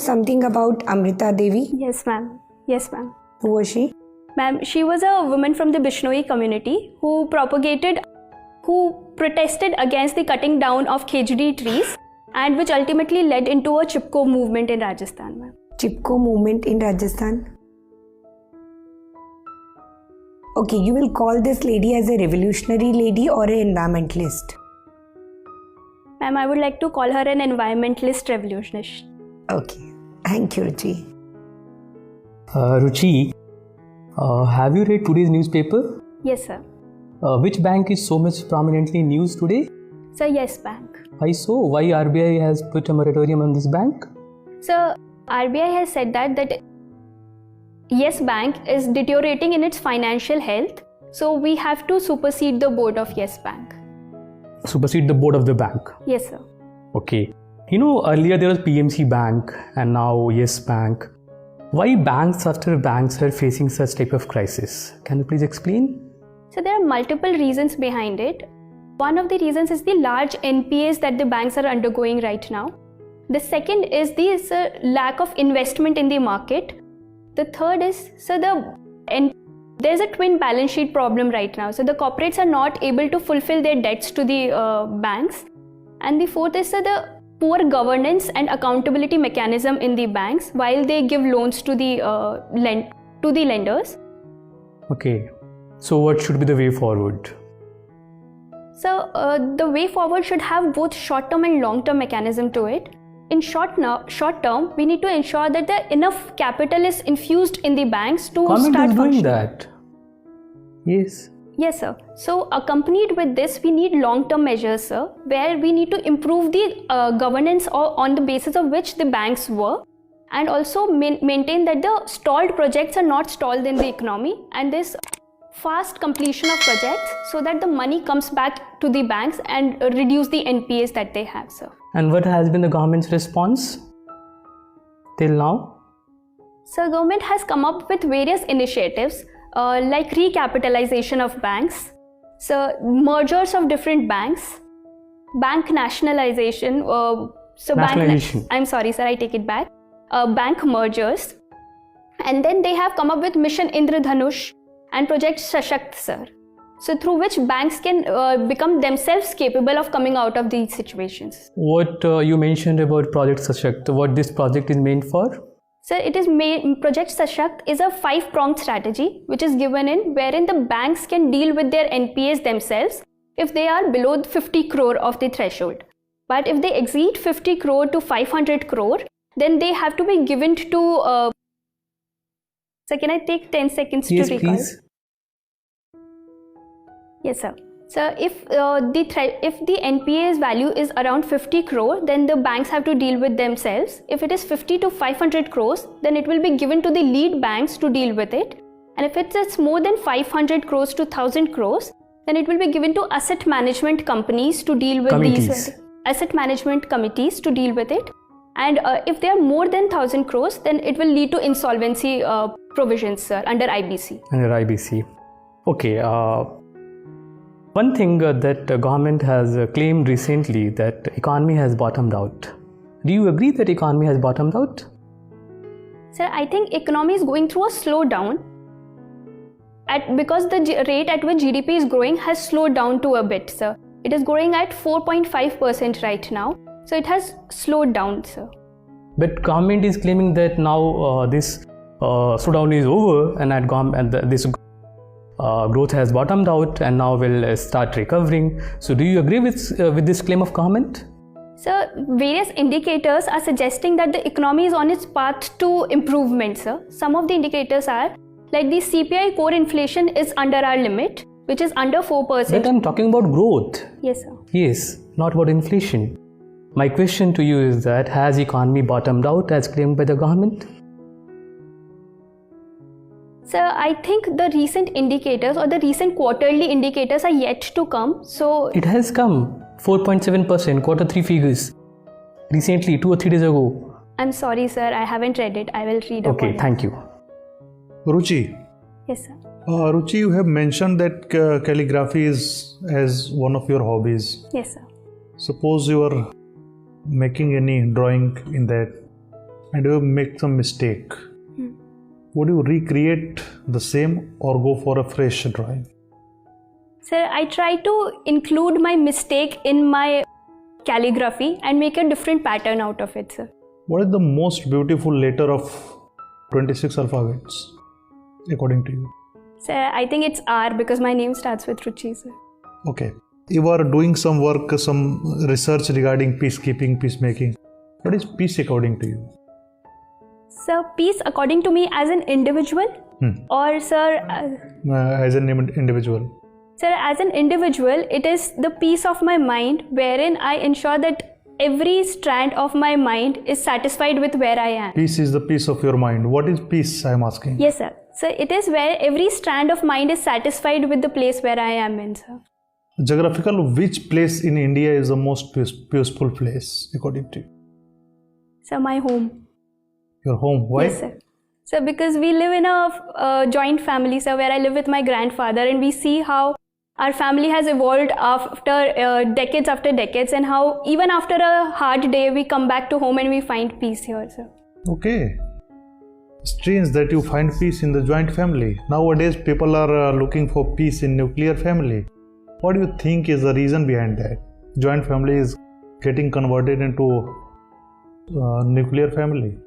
something about Amrita Devi? Yes, ma'am. Yes, ma'am. Who was she? Ma'am, she was a woman from the Bishnoi community who protested against the cutting down of khejdi trees and which ultimately led into a Chipko movement in Rajasthan, ma'am. Chipko movement in Rajasthan? Okay, you will call this lady as a revolutionary lady or an environmentalist? Ma'am, I would like to call her an environmentalist revolutionist. Okay, thank you, Ruchi. Ruchi, have you read today's newspaper? Yes, sir. Which bank is so much prominently in news today? Sir, Yes Bank. Why so? Why RBI has put a moratorium on this bank? Sir, RBI has said that Yes Bank is deteriorating in its financial health, so we have to supersede the board of Yes Bank. Supersede the board of the bank? Yes, sir. Okay. You know, earlier there was PMC Bank and now Yes Bank. Why banks after banks are facing such type of crisis? Can you please explain? So there are multiple reasons behind it. One of the reasons is the large NPAs that the banks are undergoing right now. The second is the lack of investment in the market. The third is, there's a twin balance sheet problem right now. So the corporates are not able to fulfill their debts to the banks. And the fourth is the poor governance and accountability mechanism in the banks while they give loans to the lenders. Okay. So what should be the way forward? So the way forward should have both short-term and long-term mechanism to it. In short term, we need to ensure that enough capital is infused in the banks to Government start is doing functioning. that. Yes. Yes, sir. So accompanied with this, we need long-term measures, sir, where we need to improve the governance on the basis of which the banks were, and also maintain that the stalled projects are not stalled in the economy, and this fast completion of projects so that the money comes back to the banks and reduce the NPAs that they have, sir. And what has been the government's response till now? So government has come up with various initiatives like recapitalization of banks, so mergers of different banks, bank nationalization, I'm sorry, sir, I take it back, bank mergers, and then they have come up with Mission Indradhanush and Project Sashakt, sir. So through which banks can become themselves capable of coming out of these situations. What you mentioned about Project Sashakt, what this project is meant for? So Project Sashakt is a 5-pronged strategy which is given in wherein the banks can deal with their NPAs themselves if they are below 50 crore of the threshold. But if they exceed 50 crore to 500 crore, then they have to be given to So can I take 10 seconds yes, to recall? Please. Yes, sir. So if the NPA's value is around 50 crore, then the banks have to deal with themselves. If it is 50 to 500 crores, then it will be given to the lead banks to deal with it. And if it's more than 500 crores to 1000 crores, then it will be given to asset management companies to deal with these asset management committees to deal with it. And if they are more than 1000 crores, then it will lead to insolvency provisions, sir, under IBC. Under IBC. Okay. One thing that the government has claimed recently that economy has bottomed out. Do you agree that economy has bottomed out? Sir, I think economy is going through a slowdown because the rate at which GDP is growing has slowed down to a bit, sir. It is growing at 4.5% right now. So it has slowed down, sir. But government is claiming that now this slowdown is over and this growth has bottomed out and now will start recovering. So do you agree with this claim of government? Sir, various indicators are suggesting that the economy is on its path to improvement, sir. Some of the indicators are like the CPI core inflation is under our limit, which is under 4%. But I'm talking about growth. Yes, sir. Yes, not about inflation. My question to you is that has economy bottomed out as claimed by the government? Sir, I think the recent indicators or the recent quarterly indicators are yet to come. So it has come 4.7% Q3 figures recently 2 or 3 days ago. I'm sorry, sir, I haven't read it. I will read it. Okay, thank you. Ruchi. Yes, sir. Ruchi, you have mentioned that calligraphy is as one of your hobbies. Yes, sir. Suppose you are making any drawing in that. and you make some mistake, would you recreate the same or go for a fresh drawing? Sir, I try to include my mistake in my calligraphy and make a different pattern out of it, sir. What is the most beautiful letter of 26 alphabets, according to you? Sir, I think it's R because my name starts with Ruchi, sir. Okay. You are doing some work, some research regarding peacekeeping, peacemaking. What is peace according to you? Sir, peace according to me as an individual or sir... As an individual. Sir, as an individual, it is the peace of my mind wherein I ensure that every strand of my mind is satisfied with where I am. Peace is the peace of your mind. What is peace, I am asking? Yes, sir. So it is where every strand of mind is satisfied with the place where I am in, sir. Geographical, which place in India is the most peaceful place, according to you? Sir, my home. Your home. Why? Yes, sir. So because we live in a joint family, sir, where I live with my grandfather, and we see how our family has evolved after decades after decades, and how even after a hard day, we come back to home and we find peace here, sir. Okay. Strange that you find peace in the joint family. Nowadays, people are looking for peace in nuclear family. What do you think is the reason behind that? Joint family is getting converted into nuclear family.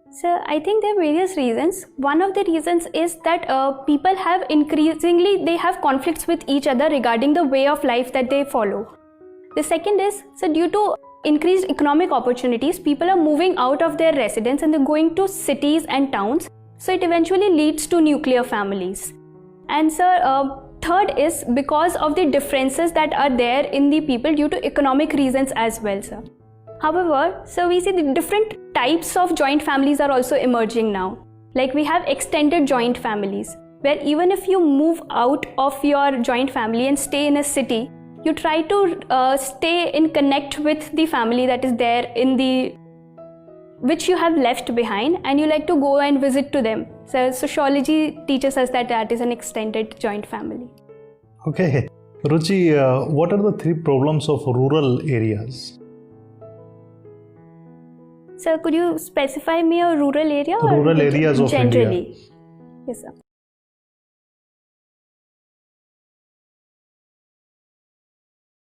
Sir, I think there are various reasons. One of the reasons is that people have they have conflicts with each other regarding the way of life that they follow. The second is, so due to increased economic opportunities, people are moving out of their residence and they're going to cities and towns. So it eventually leads to nuclear families. And sir, third is because of the differences that are there in the people due to economic reasons as well, sir. However, so we see the different types of joint families are also emerging now. Like we have extended joint families, where even if you move out of your joint family and stay in a city, you try to stay in connect with the family that is there in the which you have left behind, and you like to go and visit to them. So sociology teaches us that that is an extended joint family. Okay. Ruchi, what are the 3 problems of rural areas? Sir, could you specify me a rural area? Rural areas of generally? India. Yes, sir.